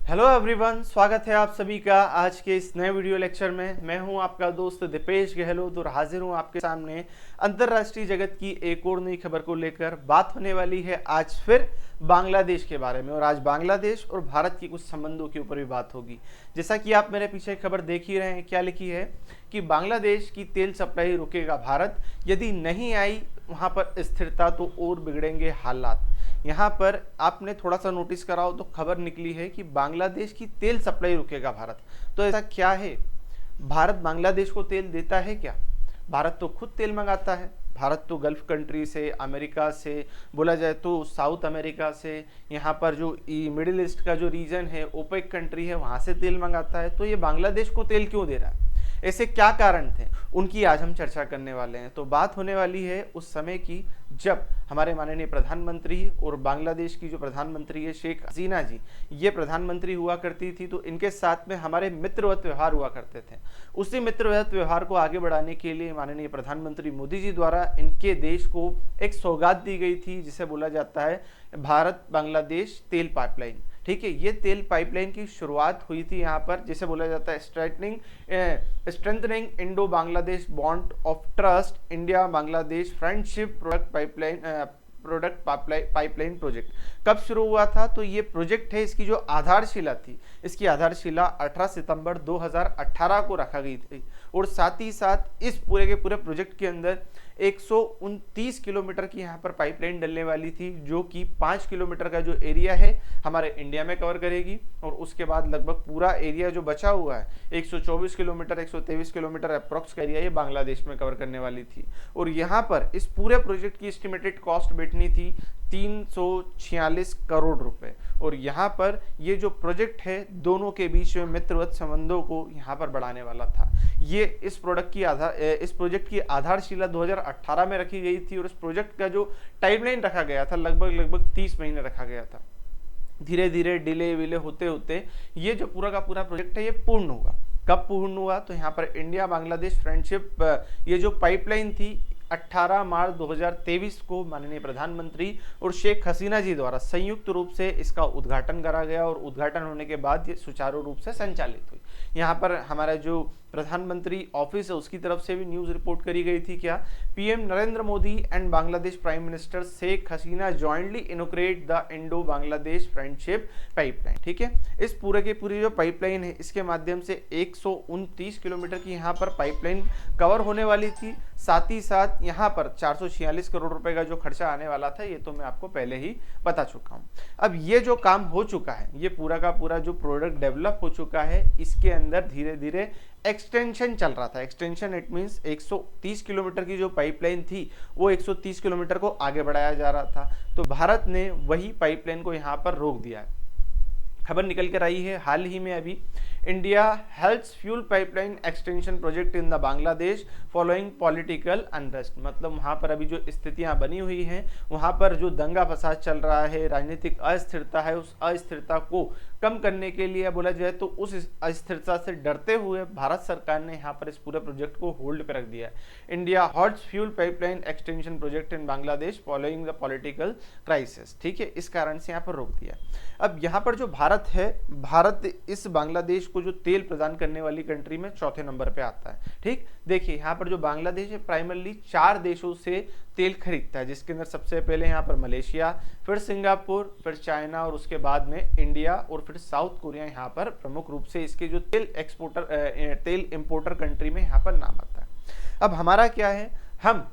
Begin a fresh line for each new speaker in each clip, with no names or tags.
Hello everyone, स्वागत है आप सभी का आज के इस नए वीडियो लेक्चर में। मैं हूं आपका दोस्त दीपेश गहलोत और हाजिर हूं आपके सामने अंतर्राष्ट्रीय जगत की एक और नई खबर को लेकर। बात होने वाली है आज फिर बांग्लादेश के बारे में, और आज बांग्लादेश और भारत की कुछ संबंधों के ऊपर भी बात होगी। जैसा कि आप मेरे पीछे खबर देख ही रहे हैं, क्या लिखी है कि बांग्लादेश की तेल सप्लाई रुकेगा भारत, यदि नहीं आई वहां पर स्थिरता तो और बिगड़ेंगे हालात। यहाँ पर आपने थोड़ा सा नोटिस करा हो तो खबर निकली है कि बांग्लादेश की तेल सप्लाई रुकेगा भारत। तो ऐसा क्या है, भारत बांग्लादेश को तेल देता है क्या? भारत तो खुद तेल मंगाता है। भारत तो गल्फ कंट्री से, अमेरिका से, बोला जाए तो साउथ अमेरिका से, यहाँ पर जो मिडिल ईस्ट का जो रीजन है, ओपेक कंट्री है, वहाँ से तेल मंगाता है। तो ये बांग्लादेश को तेल क्यों दे रहा है, ऐसे क्या कारण थे, उनकी आज हम चर्चा करने वाले हैं। तो बात होने वाली है उस समय की जब हमारे माननीय प्रधानमंत्री और बांग्लादेश की जो प्रधानमंत्री है शेख हसीना जी, ये प्रधानमंत्री हुआ करती थी। तो इनके साथ में हमारे मित्रवत व्यवहार हुआ करते थे। उसी मित्रवत व्यवहार को आगे बढ़ाने के लिए माननीय प्रधानमंत्री मोदी जी द्वारा इनके देश को एक सौगात दी गई थी, जिसे बोला जाता है भारत बांग्लादेश तेल पाइपलाइन। ठीक है, ये तेल पाइपलाइन की शुरुआत हुई थी यहाँ पर, जिसे बोला जाता है strengthening Indo Bangladesh bond of trust India Bangladesh friendship pipeline project. कब शुरू हुआ था? तो ये प्रोजेक्ट है, इसकी जो आधारशिला थी, इसकी आधारशिला 18 सितंबर 2018 को रखा गई थी। और साथ ही साथ इस पूरे के पूरे प्रोजेक्ट के अंदर 129 किलोमीटर की यहाँ पर पाइपलाइन डलने वाली थी, जो कि 5 किलोमीटर का जो एरिया है हमारे इंडिया में कवर करेगी। और उसके बाद लगभग पूरा एरिया जो बचा हुआ है 124 किलोमीटर 123 किलोमीटर अप्रोक्स एरिया ये बांग्लादेश में कवर करने वाली थी। और यहाँ पर इस पूरे प्रोजेक्ट की एस्टिमेटेड कॉस्ट बैठनी थी 346 करोड़ रुपए। और यहाँ पर ये जो प्रोजेक्ट है दोनों के बीच में मित्रवत संबंधों को यहाँ पर बढ़ाने वाला था। ये इस प्रोजेक्ट की आधारशिला 2018 में रखी गई थी। और इस प्रोजेक्ट का जो टाइमलाइन रखा गया था लगभग 30 महीने रखा गया था। धीरे धीरे डिले विले होते होते ये जो पूरा का पूरा प्रोजेक्ट है ये पूर्ण हुआ। कब पूर्ण हुआ? तो यहाँ पर इंडिया बांग्लादेश फ्रेंडशिप ये जो पाइपलाइन थी 18 मार्च 2023 को माननीय प्रधानमंत्री और शेख हसीना जी द्वारा संयुक्त रूप से इसका उद्घाटन करा गया। और उद्घाटन होने के बाद ये सुचारू रूप से संचालित हुई। यहाँ पर हमारा जो प्रधानमंत्री ऑफिस है उसकी तरफ से भी न्यूज रिपोर्ट करी गई थी। क्या? PM Narendra Modi and Bangladesh prime minister Sheikh Hasina jointly inaugurate the Indo Bangladesh friendship pipeline. ठीक है, इस पूरे के पूरी जो पाइपलाइन है इसके माध्यम से 129 किलोमीटर की यहाँ पर पाइपलाइन कवर होने वाली थी। साथ ही साथ यहाँ पर 446 करोड़ रुपए का जो खर्चा आने वाला था ये तो मैं आपको पहले ही बता चुका हूँ। अब ये जो काम हो चुका है, ये पूरा का पूरा जो प्रोडक्ट डेवलप हो चुका है, इसके अंदर धीरे धीरे एक्सटेंशन चल रहा था। एक्सटेंशन इट मींस 130 किलोमीटर की जो पाइपलाइन थी वो 130 किलोमीटर को आगे बढ़ाया जा रहा था। तो भारत ने वही पाइपलाइन को यहाँ पर रोक दिया है। खबर निकल कर आई है हाल ही में अभी, India helps fuel pipeline extension project in the Bangladesh following political unrest. मतलब वहाँ पर अभी जो स्थितियाँ बनी हुई हैं, वहाँ पर जो दंगा फसाद चल रहा है, राजनीतिक अस्थिरता है, उस अस्थिरता को कम करने के लिए बोला जाए तो उस अस्थिरता से डरते हुए भारत सरकार ने यहाँ पर इस पूरे प्रोजेक्ट को होल्ड पर रख दिया है। India hots fuel pipeline extension project in Bangladesh following the political crisis. ठीक है, इस कारण से यहाँ पर रोक दिया। अब यहाँ पर जो भारत है, भारत इस बांग्लादेश को जो तेल प्रदान करने वाली कंट्री में चौथे नंबर पे आता है। ठीक, देखिए यहाँ पर जो बांग्लादेश है प्राइमरली 4 देशों से तेल खरीदता है, जिसके अंदर सबसे पहले यहाँ पर मलेशिया, फिर सिंगापुर, फिर चाइना और उसके बाद में इंडिया और फिर साउथ कोरिया यहाँ पर प्रमुख रूप से इसके जो तेल इंपोर्टर कंट्री में यहाँ पर नाम आता है। अब हमारा क्या है, हम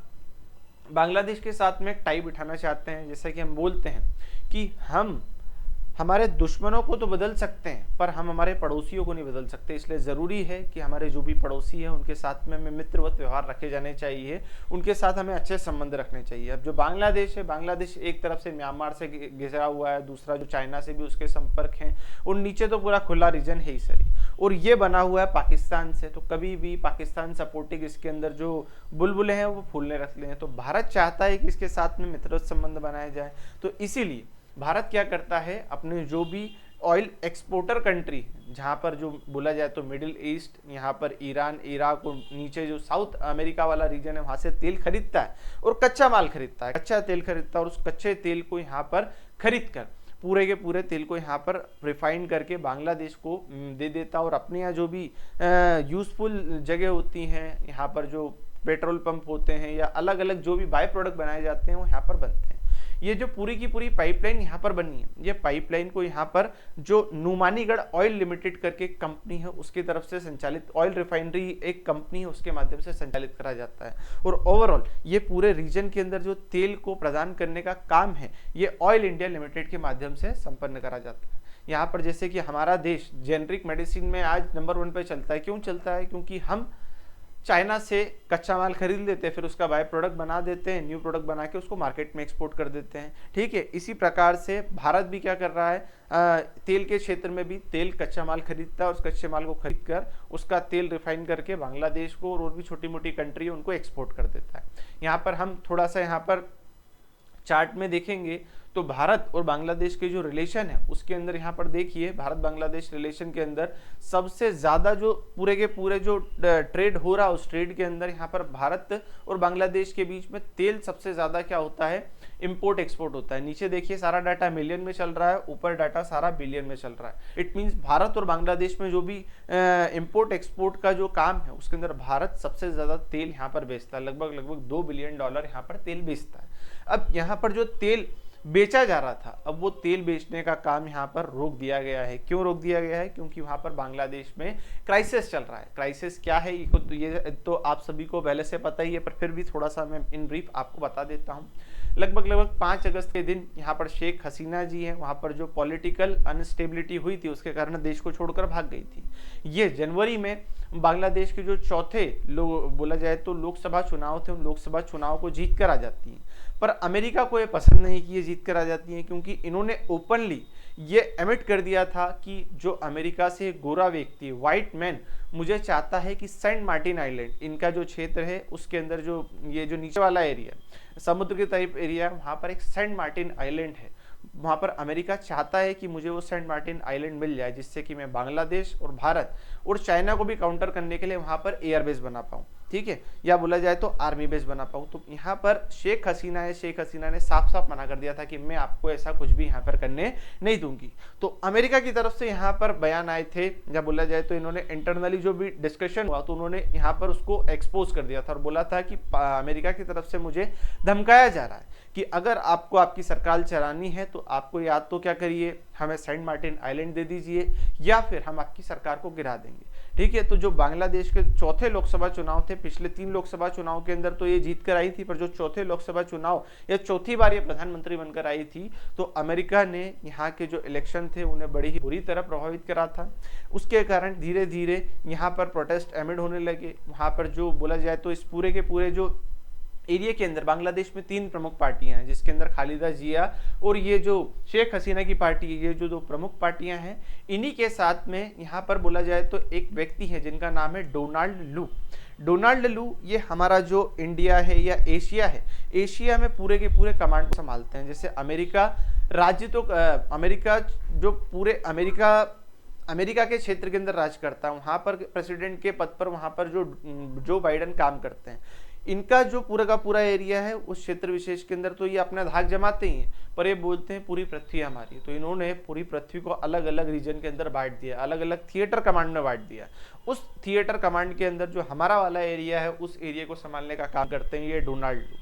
बांग्लादेश के साथ में टाई बिठाना चाहते हैं। जैसा कि हम बोलते हैं कि हम हमारे दुश्मनों को तो बदल सकते हैं पर हम हमारे पड़ोसियों को नहीं बदल सकते। इसलिए ज़रूरी है कि हमारे जो भी पड़ोसी हैं उनके साथ में हमें मित्रवत व्यवहार रखे जाने चाहिए, उनके साथ हमें अच्छे संबंध रखने चाहिए। अब जो बांग्लादेश है, बांग्लादेश एक तरफ से म्यांमार से घिरा हुआ है, दूसरा जो चाइना से भी उसके संपर्क हैं, और नीचे तो पूरा खुला रीजन है ही सही। और ये बना हुआ है पाकिस्तान से, तो कभी भी पाकिस्तान सपोर्टिंग इसके अंदर जो बुलबुले हैं वो फूलने रख लें। तो भारत चाहता है कि इसके साथ में मित्रवत संबंध बनाए जाए। तो इसीलिए भारत क्या करता है, अपने जो भी ऑयल एक्सपोर्टर कंट्री जहाँ पर जो बोला जाए तो मिडिल ईस्ट, यहाँ पर ईरान, इराक और नीचे जो साउथ अमेरिका वाला रीजन है वहाँ से तेल खरीदता है और कच्चा माल खरीदता है, कच्चा तेल खरीदता है और उस कच्चे तेल को यहाँ पर खरीद कर पूरे के पूरे तेल को यहाँ पर रिफाइन करके बांग्लादेश को दे देता, और अपने यहाँ जो भी यूजफुल जगह होती हैं, यहाँ पर जो पेट्रोल पंप होते हैं या अलग अलग जो भी बाय प्रोडक्ट बनाए जाते हैं वो यहाँ पर बनते हैं। ये जो पूरी की पूरी पाइपलाइन यहाँ पर बनी है, ये पाइपलाइन को यहाँ पर जो नुमानीगढ़ ऑयल लिमिटेड करके कंपनी है उसकी तरफ से संचालित, ऑयल रिफाइनरी एक कंपनी है उसके माध्यम से संचालित करा जाता है। और ओवरऑल ये पूरे रीजन के अंदर जो तेल को प्रदान करने का काम है ये ऑयल इंडिया लिमिटेड के माध्यम से संपन्न करा जाता है। यहाँ पर जैसे कि हमारा देश जेनरिक मेडिसिन में आज नंबर 1 पे चलता है, क्यों चलता है? क्योंकि हम चाइना से कच्चा माल खरीद लेते हैं, फिर उसका बाय प्रोडक्ट बना देते हैं, न्यू प्रोडक्ट बना के उसको मार्केट में एक्सपोर्ट कर देते हैं। ठीक है, इसी प्रकार से भारत भी क्या कर रहा है, तेल के क्षेत्र में भी तेल कच्चा माल खरीदता है और उस कच्चे माल को खरीद कर उसका तेल रिफाइन करके बांग्लादेश को और भी छोटी मोटी कंट्री है उनको एक्सपोर्ट कर देता है। यहाँ पर हम थोड़ा सा यहाँ पर चार्ट में देखेंगे तो भारत और बांग्लादेश के जो रिलेशन है उसके अंदर यहाँ पर देखिए, भारत बांग्लादेश रिलेशन के अंदर सबसे ज्यादा जो पूरे के पूरे जो ट्रेड हो रहा है उस ट्रेड के अंदर यहाँ पर भारत और बांग्लादेश के बीच में तेल सबसे ज्यादा क्या होता है, इंपोर्ट एक्सपोर्ट होता है। नीचे देखिए सारा डाटा मिलियन में चल रहा है, ऊपर डाटा सारा बिलियन में चल रहा है। इट मीन्स भारत और बांग्लादेश में जो भी इंपोर्ट एक्सपोर्ट का जो काम है उसके अंदर भारत सबसे ज्यादा तेल यहाँ पर बेचता है, लगभग $2 बिलियन यहाँ पर तेल बेचता है। अब यहाँ पर जो तेल बेचा जा रहा था, अब वो तेल बेचने का काम यहाँ पर रोक दिया गया है। क्यों रोक दिया गया है? क्योंकि वहां पर बांग्लादेश में क्राइसिस चल रहा है। क्राइसिस क्या है ये तो आप सभी को पहले से पता ही है, पर फिर भी थोड़ा सा मैं इन ब्रीफ आपको बता देता हूँ। लगभग 5 अगस्त के दिन यहाँ पर शेख हसीना जी हैं, वहां पर जो पॉलिटिकल अनस्टेबिलिटी हुई थी उसके कारण देश को छोड़कर भाग गई थी। ये जनवरी में बांग्लादेश के जो चौथे बोला जाए तो लोकसभा चुनाव थे, उन लोकसभा चुनाव को जीत कर आ जाती हैं। पर अमेरिका को ये पसंद नहीं कि ये जीत कर आ जाती हैं, क्योंकि इन्होंने ओपनली ये एमिट कर दिया था कि जो अमेरिका से गोरा व्यक्ति व्हाइट मैन मुझे चाहता है कि सेंट मार्टिन आइलैंड, इनका जो क्षेत्र है उसके अंदर जो ये जो नीचे वाला एरिया समुद्र के टाइप एरिया, वहां पर एक सेंट मार्टिन आइलैंड है। वहां पर अमेरिका चाहता है कि मुझे वो सेंट मार्टिन आइलैंड मिल जाए, जिससे कि मैं बांग्लादेश और भारत और चाइना को भी काउंटर करने के लिए वहां पर एयरबेस बना पाऊं, ठीक है, या बोला जाए तो आर्मी बेस बना पाऊं। तो यहाँ पर शेख हसीना ने साफ साफ मना कर दिया था कि मैं आपको ऐसा कुछ भी यहाँ पर करने नहीं दूंगी। तो अमेरिका की तरफ से यहाँ पर बयान आए थे, या बोला जाए तो इन्होंने इंटरनली जो भी डिस्कशन हुआ तो उन्होंने यहाँ पर उसको एक्सपोज कर दिया था और बोला था कि अमेरिका की तरफ से मुझे धमकाया जा रहा है कि अगर आपको आपकी सरकार चलानी है तो आपको या तो क्या करिए, हमें सेंट मार्टिन आइलैंड दे दीजिए या फिर हम आपकी सरकार को गिरा देंगे। ठीक है, तो जो बांग्लादेश के चौथे लोकसभा चुनाव थे, पिछले 3 लोकसभा चुनाव के अंदर तो ये जीत कर आई थी, पर जो चौथे लोकसभा चुनाव या चौथी बार ये प्रधानमंत्री बनकर आई थी, तो अमेरिका ने यहाँ के जो इलेक्शन थे उन्हें बड़ी ही बुरी तरह प्रभावित करा था। उसके कारण धीरे धीरे यहाँ पर प्रोटेस्ट एमिड होने लगे। वहां पर जो बोला जाए तो इस पूरे के पूरे जो एरिया के अंदर बांग्लादेश में 3 प्रमुख पार्टियां हैं, जिसके अंदर खालिदा जिया और ये जो शेख हसीना की पार्टी है, ये जो 2 प्रमुख पार्टियां हैं, इन्हीं के साथ में यहाँ पर बोला जाए तो एक व्यक्ति है जिनका नाम है डोनाल्ड लू। डोनाल्ड लू ये हमारा जो इंडिया है या एशिया है, एशिया में पूरे के पूरे कमांड को संभालते हैं। जैसे अमेरिका राज्य तो अमेरिका जो पूरे अमेरिका के क्षेत्र के अंदर राज करता है, वहां पर प्रेसिडेंट के पद पर वहां पर जो बाइडेन काम करते हैं, इनका जो पूरा का पूरा एरिया है उस क्षेत्र विशेष के अंदर तो ये अपना धाक जमाते ही हैं, पर ये बोलते हैं पूरी पृथ्वी हमारी। तो इन्होंने पूरी पृथ्वी को अलग अलग रीजन के अंदर बांट दिया, अलग अलग थिएटर कमांड में बांट दिया। उस थिएटर कमांड के अंदर जो हमारा वाला एरिया है उस एरिया को संभालने का काम करते हैं ये डोनाल्ड लू।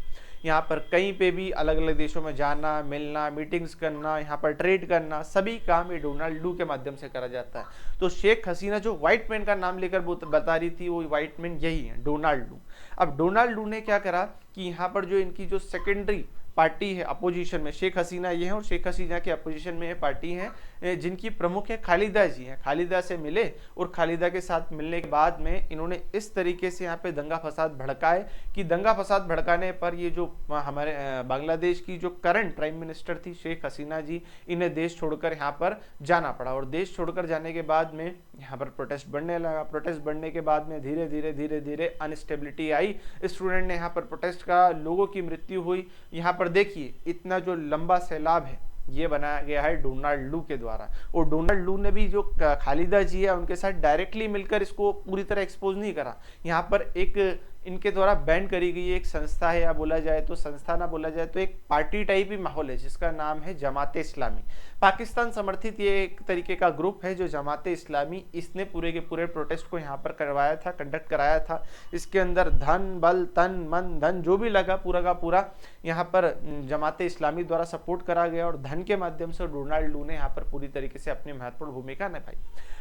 यहाँ पर कहीं पे भी अलग अलग देशों में जाना, मिलना, मीटिंग्स करना, यहाँ पर ट्रेड करना, सभी काम ये डोनाल्ड लू के माध्यम से करा जाता है। तो शेख हसीना जो व्हाइट मैन का नाम लेकर बता रही थी, वो व्हाइट मैन यही है, डोनाल्ड लू। अब डोनाल्ड लू ने क्या करा कि यहाँ पर जो इनकी जो सेकेंडरी पार्टी है अपोजिशन में, शेख हसीना ये है और शेख हसीना के अपोजिशन में ये पार्टी है जिनकी प्रमुख है खालिदा जी हैं। खालिदा से मिले और खालिदा के साथ मिलने के बाद में इन्होंने इस तरीके से यहाँ पे दंगा फसाद भड़काए कि दंगा फसाद भड़काने पर ये जो हमारे बांग्लादेश की जो करंट प्राइम मिनिस्टर थी शेख हसीना जी, इन्हें देश छोड़कर यहाँ पर जाना पड़ा। और देश छोड़कर जाने के बाद में यहाँ पर प्रोटेस्ट बढ़ने लगा। प्रोटेस्ट बढ़ने के बाद में धीरे धीरे अनस्टेबिलिटी आई। स्टूडेंट ने यहाँ पर प्रोटेस्ट का, लोगों की मृत्यु हुई। यहाँ पर देखिए इतना जो लंबा सैलाब है ये बनाया गया है डोनाल्ड लू के द्वारा। और डोनाल्ड लू ने भी जो खालिदा जी है उनके साथ डायरेक्टली मिलकर इसको पूरी तरह एक्सपोज नहीं करा। यहाँ पर एक इनके द्वारा बैन करी गई एक संस्था है, या बोला जाए तो संस्था ना बोला जाए तो एक पार्टी टाइप ही माहौल है, जिसका नाम है जमाते इस्लामी। पाकिस्तान समर्थित ये एक तरीके का ग्रुप है जो जमाते इस्लामी, इसने पूरे के पूरे प्रोटेस्ट को यहाँ पर करवाया था, कंडक्ट कराया था। इसके अंदर धन बल तन मन धन जो भी लगा पूरा का पूरा यहाँ पर जमाते इस्लामी द्वारा सपोर्ट करा गया, और धन के माध्यम से डोनाल्ड लू ने यहाँ पर पूरी तरीके से अपनी महत्वपूर्ण भूमिका निभाई।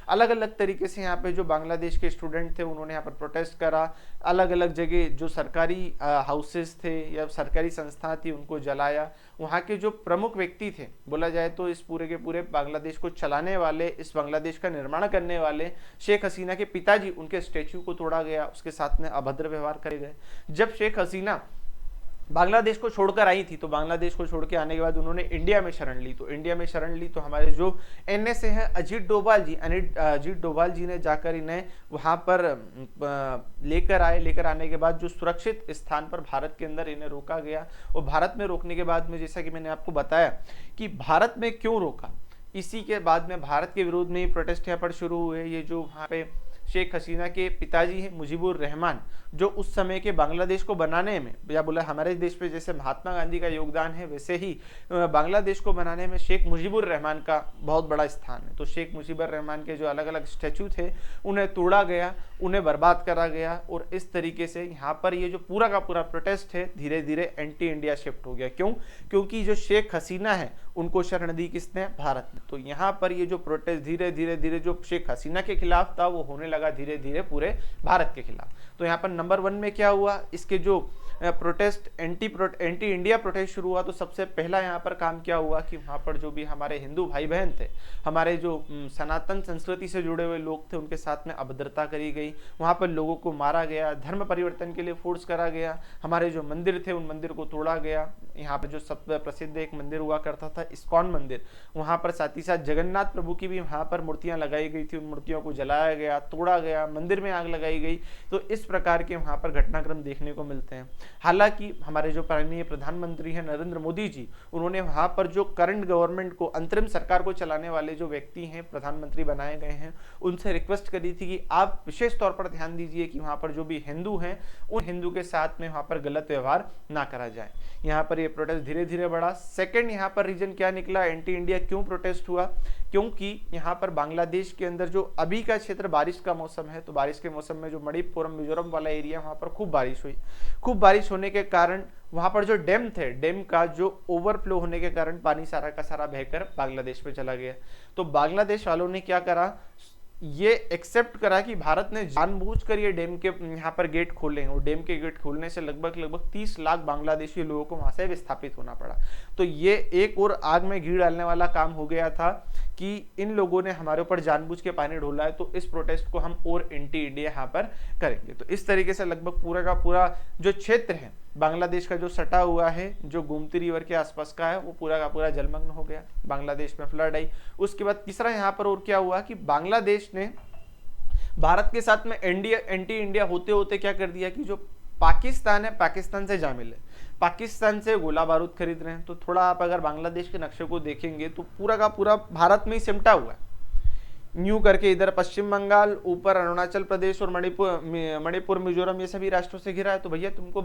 अलग अलग तरीके से यहाँ पे जो बांग्लादेश के स्टूडेंट थे उन्होंने यहाँ पर प्रोटेस्ट करा। अलग अलग जगह जो सरकारी हाउसेस थे या सरकारी संस्था थी उनको जलाया। वहाँ के जो प्रमुख व्यक्ति थे, बोला जाए तो इस पूरे के पूरे बांग्लादेश को चलाने वाले, इस बांग्लादेश का निर्माण करने वाले शेख हसीना के पिताजी, उनके स्टैच्यू को तोड़ा गया, उसके साथ में अभद्र व्यवहार करे गए। जब शेख हसीना बांग्लादेश को छोड़कर आई थी, तो बांग्लादेश को छोड़ के आने के बाद उन्होंने इंडिया में शरण ली। तो इंडिया में शरण ली तो हमारे जो एनएसए हैं अजीत डोभाल जी ने जाकर इन्हें वहां पर लेकर आए। लेकर आने के बाद जो सुरक्षित स्थान पर भारत के अंदर इन्हें रोका गया, और भारत में रोकने के बाद में जैसा कि मैंने आपको बताया कि भारत में क्यों रोका, इसी के बाद में भारत के विरोध में ही प्रोटेस्ट यहाँ पर शुरू हुए। ये जो वहाँ पे शेख हसीना के पिताजी हैं मुजीबुर रहमान, जो उस समय के बांग्लादेश को बनाने में, या बोला हमारे देश पे जैसे महात्मा गांधी का योगदान है, वैसे ही बांग्लादेश को बनाने में शेख मुजीबुर रहमान का बहुत बड़ा स्थान है। तो शेख मुजीबुर रहमान के जो अलग अलग स्टैचू थे उन्हें तोड़ा गया, उन्हें बर्बाद करा गया, और इस तरीके से यहाँ पर ये जो पूरा का पूरा प्रोटेस्ट है धीरे धीरे एंटी इंडिया शिफ्ट हो गया। क्यों? क्योंकि जो शेख हसीना है उनको शरण दी किसने? भारत ने। तो यहाँ पर ये जो प्रोटेस्ट धीरे धीरे जो शेख हसीना के खिलाफ था वो होने लगा धीरे धीरे पूरे भारत के खिलाफ। तो यहाँ पर नंबर 1 में क्या हुआ, इसके जो प्रोटेस्ट एंटी इंडिया प्रोटेस्ट शुरू हुआ, तो सबसे पहला यहाँ पर काम क्या हुआ कि वहाँ पर जो भी हमारे हिंदू भाई बहन थे, हमारे जो सनातन संस्कृति से जुड़े हुए लोग थे, उनके साथ में अभद्रता करी गई। वहाँ पर लोगों को मारा गया, धर्म परिवर्तन के लिए फोर्स करा गया, हमारे जो मंदिर थे उन मंदिर को तोड़ा गया। यहाँ पर जो सबसे प्रसिद्ध एक मंदिर हुआ करता था इस्कॉन मंदिर, वहाँ पर साथ ही साथ जगन्नाथ प्रभु की भी वहाँ पर मूर्तियाँ लगाई गई थी, उन मूर्तियों को जलाया गया, तोड़ा गया, मंदिर में आग लगाई गई। तो इस प्रकार के वहाँ पर घटनाक्रम देखने को मिलते हैं। हालांकि हमारे जो माननीय प्रधानमंत्री हैं नरेंद्र मोदी जी, उन्होंने वहाँ पर जो करंट गवर्नमेंट को, अंतरिम सरकार को चलाने वाले जो व्यक्ति हैं, प्रधानमंत्री बनाए गए हैं, उनसे रिक्वेस्ट करी थी कि आप विशेष तौर पर ध्यान दीजिए कि वहाँ पर जो भी हिंदू हैं उन हिंदू के साथ में वहाँ पर गलत व्यवहार ना करा जाए। यहाँ पर ये प्रोटेस्ट धीरे धीरे बढ़ा। सेकंड यहाँ पर रीजन क्या निकला, एंटी इंडिया क्यों प्रोटेस्ट हुआ? क्योंकि यहाँ पर बांग्लादेश के अंदर जो अभी का क्षेत्र बारिश का मौसम है, तो बारिश के मौसम में जो मणिपुर मिजोरम वाला एरिया, वहाँ पर खूब बारिश हुई। खूब बारिश होने के कारण वहाँ पर जो डैम थे, डैम का जो ओवरफ्लो होने के कारण पानी सारा का सारा बहकर बांग्लादेश में चला गया। तो बांग्लादेश वालों ने क्या करा, ये एक्सेप्ट करा कि भारत ने जानबूझकर ये डैम के यहाँ पर गेट खोले हैं, और डैम के गेट खोलने से लगभग 30 लाख बांग्लादेशी लोगों को वहां से विस्थापित होना पड़ा। तो ये एक और आग में घी डालने वाला काम हो गया था कि इन लोगों ने हमारे ऊपर जानबूझ के पानी ढोला है, तो इस प्रोटेस्ट को हम और एंटी इंडिया यहाँ पर करेंगे। तो इस तरीके से लगभग पूरा का पूरा जो क्षेत्र है बांग्लादेश का, जो सटा हुआ है, जो गोमती रिवर के आसपास का है, वो पूरा का पूरा जलमग्न हो गया। बांग्लादेश में फ्लड आई। उसके बाद तीसरा यहाँ पर और क्या हुआ कि बांग्लादेश ने भारत के साथ में एंटी इंडिया होते होते क्या कर दिया कि जो पाकिस्तान है, पाकिस्तान से जा मिले, पाकिस्तान से गोला बारूद खरीद रहे हैं। तो थोड़ा आप अगर बांग्लादेश के नक्शे को देखेंगे तो पूरा का पूरा भारत में ही सिमटा हुआ है, न्यू करके इधर पश्चिम बंगाल, ऊपर अरुणाचल प्रदेश और मणिपुर मिजोरम, ये सभी राष्ट्रों से घिरा है। तो भैया तुमको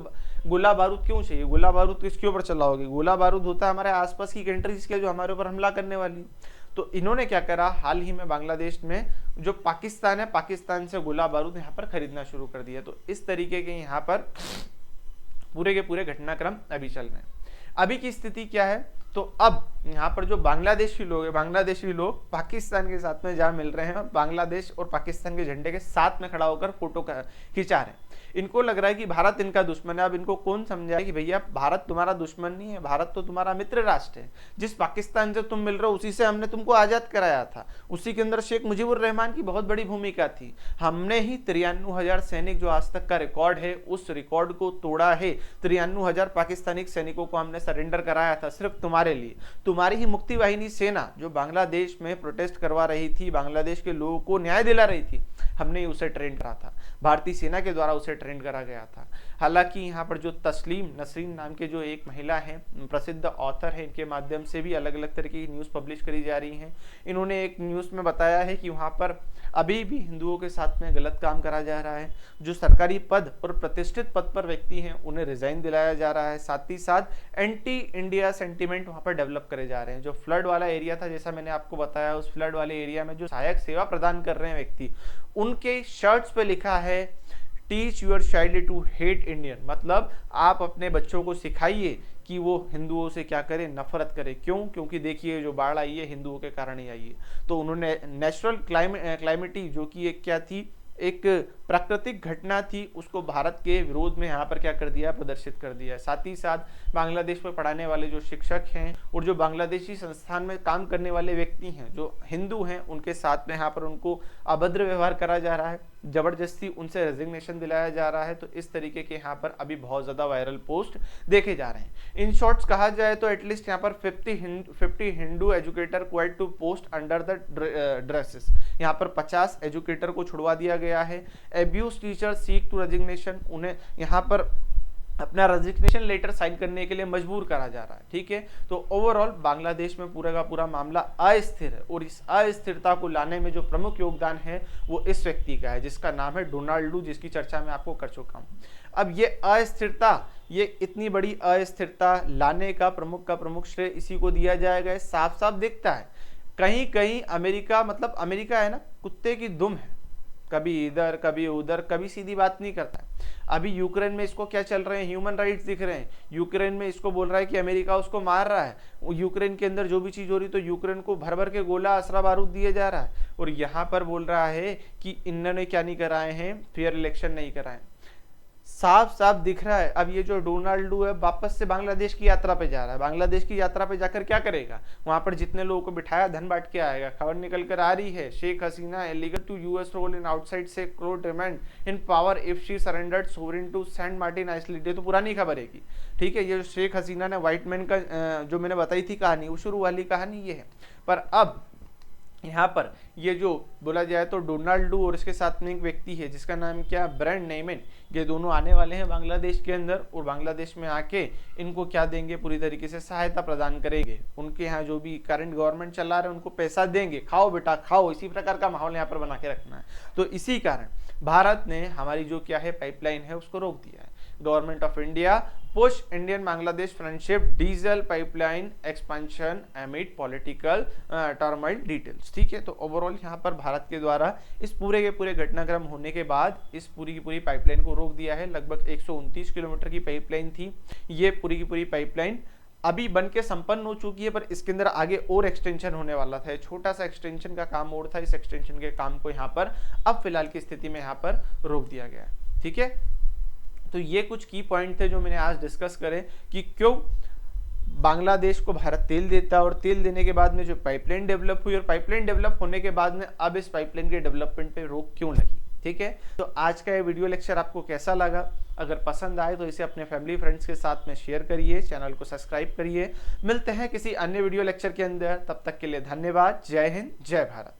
गोला बारूद क्यों चाहिए? गोला बारूद किसके ऊपर चलाओगे? गोला बारूद होता है हमारे आसपास की कंट्रीज के जो हमारे ऊपर हमला करने वाली। तो इन्होंने क्या करा, हाल ही में बांग्लादेश में जो पाकिस्तान है, पाकिस्तान से गोला बारूद यहाँ पर खरीदना शुरू कर दिया। तो इस तरीके के यहाँ पर पूरे के पूरे घटनाक्रम अभी चल रहे हैं। अभी की स्थिति क्या है, तो अब यहाँ पर जो बांग्लादेशी लोग हैं, बांग्लादेशी लोग पाकिस्तान के साथ में जा मिल रहे हैं, बांग्लादेश और पाकिस्तान के झंडे के साथ में खड़ा होकर फोटो खिंचा रहे हैं। इनको लग रहा है कि भारत इनका दुश्मन है। अब इनको कौन समझाए कि भैया भारत तुम्हारा दुश्मन नहीं है, भारत तो तुम्हारा मित्र राष्ट्र है। जिस पाकिस्तान से तुम मिल रहे हो उसी से हमने तुमको आजाद कराया था, उसी के अंदर शेख मुजीबुर रहमान की बहुत बड़ी भूमिका थी। हमने ही 93,000 सैनिक जो आज तक का रिकॉर्ड है, उस रिकॉर्ड को तोड़ा है। 93,000 पाकिस्तानी सैनिकों को हमने सरेंडर कराया था सिर्फ तुम्हारे लिए। तुम्हारी ही मुक्ति वाहिनी सेना जो बांग्लादेश में प्रोटेस्ट करवा रही थी, बांग्लादेश के लोगों को न्याय दिला रही थी, हमने उसे ट्रेन करा था, भारतीय सेना के द्वारा उसे ट्रेन करा गया था। हालांकि यहाँ पर जो तस्लीम नसरीन नाम के जो एक महिला हैं, प्रसिद्ध ऑथर है, इनके माध्यम से भी अलग अलग तरह की न्यूज़ पब्लिश करी जा रही हैं। इन्होंने एक न्यूज़ में बताया है कि वहाँ पर अभी भी हिंदुओं के साथ में गलत काम करा जा रहा है। जो सरकारी पद और प्रतिष्ठित पद पर व्यक्ति हैं उन्हें रिजाइन दिलाया जा रहा है। साथ ही साथ एंटी इंडिया सेंटीमेंट वहाँ पर डेवलप करे जा रहे हैं। जो फ्लड वाला एरिया था, जैसा मैंने आपको बताया, उस फ्लड वाले एरिया में जो सहायक सेवा प्रदान कर रहे हैं व्यक्ति, उनके शर्ट्स पे लिखा है teach your child to hate Indian, मतलब आप अपने बच्चों को सिखाइए कि वो हिंदुओं से क्या करें, नफरत करें। क्यों? क्योंकि देखिए जो बाढ़ आई है हिंदुओं के कारण ही आई है। तो उन्होंने नेचुरल क्लाइमेटी जो कि एक क्या थी, एक प्राकृतिक घटना थी, उसको भारत के विरोध में यहाँ पर क्या कर दिया, प्रदर्शित कर दिया। साथ ही साथ बांग्लादेश में पढ़ाने वाले जो शिक्षक हैं और जो बांग्लादेशी संस्थान में काम करने वाले व्यक्ति हैं जो हिंदू हैं, उनके साथ में यहाँ पर उनको अभद्र व्यवहार करा जा रहा है, जबरदस्ती उनसे रेजिग्नेशन दिलाया जा रहा है। तो इस तरीके के यहाँ पर अभी बहुत ज़्यादा वायरल पोस्ट देखे जा रहे हैं। इन शॉर्ट्स कहा जाए तो एटलीस्ट यहाँ पर 50 Hindu educator quite to post under the dresses, यहाँ पर 50 एजुकेटर को छुड़वा दिया गया है। Abuse teacher seek to resignation, उन्हें यहाँ पर अपना रेजिग्नेशन लेटर साइन करने के लिए मजबूर करा जा रहा है। ठीक है, तो ओवरऑल बांग्लादेश में पूरा का पूरा मामला अस्थिर है और इस अस्थिरता को लाने में जो प्रमुख योगदान है वो इस व्यक्ति का है, जिसका नाम है डोनाल्ड लू, जिसकी चर्चा मैं आपको कर चुका हूँ। अब ये अस्थिरता, ये इतनी बड़ी अस्थिरता लाने का प्रमुख श्रेय इसी को दिया जाएगा। साफ साफ दिखता है कहीं कहीं अमेरिका, मतलब अमेरिका है ना, कुत्ते की दुम है, कभी इधर कभी उधर, कभी सीधी बात नहीं करता है। अभी यूक्रेन में इसको क्या चल रहे हैं, ह्यूमन राइट्स दिख रहे हैं। यूक्रेन में इसको बोल रहा है कि अमेरिका उसको मार रहा है। यूक्रेन के अंदर जो भी चीज हो रही तो यूक्रेन को भर भर के गोला असरा बारूद दिए जा रहा है। और यहाँ पर बोल रहा है कि इन्होंने क्या नहीं कराए हैं, फेयर इलेक्शन नहीं कराए। साफ साफ दिख रहा है। अब ये जो डोनाल्ड लू है वापस से बांग्लादेश की यात्रा पे जा रहा है। बांग्लादेश की यात्रा पे जाकर क्या करेगा, वहां पर जितने लोगों को बिठाया धन बांट के आएगा। खबर निकल कर आ रही है Sheikh Hasina illegal to US role in outside से could remand in power if she surrendered sovereign to saint Martin island. ये तो पुरानी खबर है की, ठीक है। ये शेख हसीना ने व्हाइट मैन का जो मैंने बताई थी कहानी, वो शुरू वाली कहानी ये है। पर अब यहाँ पर ये जो बोला जाए तो डोनाल्ड लू और इसके साथ में एक व्यक्ति है जिसका नाम क्या, ब्रेंड नेमन, ये दोनों आने वाले हैं बांग्लादेश के अंदर और बांग्लादेश में आके इनको क्या देंगे, पूरी तरीके से सहायता प्रदान करेंगे। उनके यहाँ जो भी करंट गवर्नमेंट चला रहे हैं उनको पैसा देंगे, खाओ बेटा खाओ, इसी प्रकार का माहौल यहाँ पर बना के रखना है। तो इसी कारण भारत ने हमारी जो क्या है पाइपलाइन है उसको रोक दिया है। Government of India push Indian Bangladesh friendship diesel pipeline expansion एमिड political turmoil details. ठीक है, तो ओवरऑल यहाँ पर भारत के द्वारा इस पूरे के पूरे घटनाक्रम होने के बाद इस पूरी की पूरी पाइपलाइन को रोक दिया है। लगभग 129 किलोमीटर की पाइपलाइन थी। ये पूरी की पूरी पाइपलाइन अभी बन के संपन्न हो चुकी है, पर इसके अंदर आगे और एक्सटेंशन होने वाला था। छोटा सा एक्सटेंशन का काम और था, इस एक्सटेंशन के काम को यहाँ पर अब फिलहाल की स्थिति में यहाँ पर रोक दिया गया। ठीक है, तो ये कुछ की पॉइंट थे जो मैंने आज डिस्कस करे कि क्यों बांग्लादेश को भारत तेल देता है और तेल देने के बाद में जो पाइपलाइन डेवलप हुई और पाइपलाइन डेवलप होने के बाद में अब इस पाइपलाइन के डेवलपमेंट पे रोक क्यों लगी। ठीक है, तो आज का ये वीडियो लेक्चर आपको कैसा लगा, अगर पसंद आए तो इसे अपने फैमिली फ्रेंड्स के साथ में शेयर करिए, चैनल को सब्सक्राइब करिए। मिलते हैं किसी अन्य वीडियो लेक्चर के अंदर, तब तक के लिए धन्यवाद। जय हिंद, जय भारत।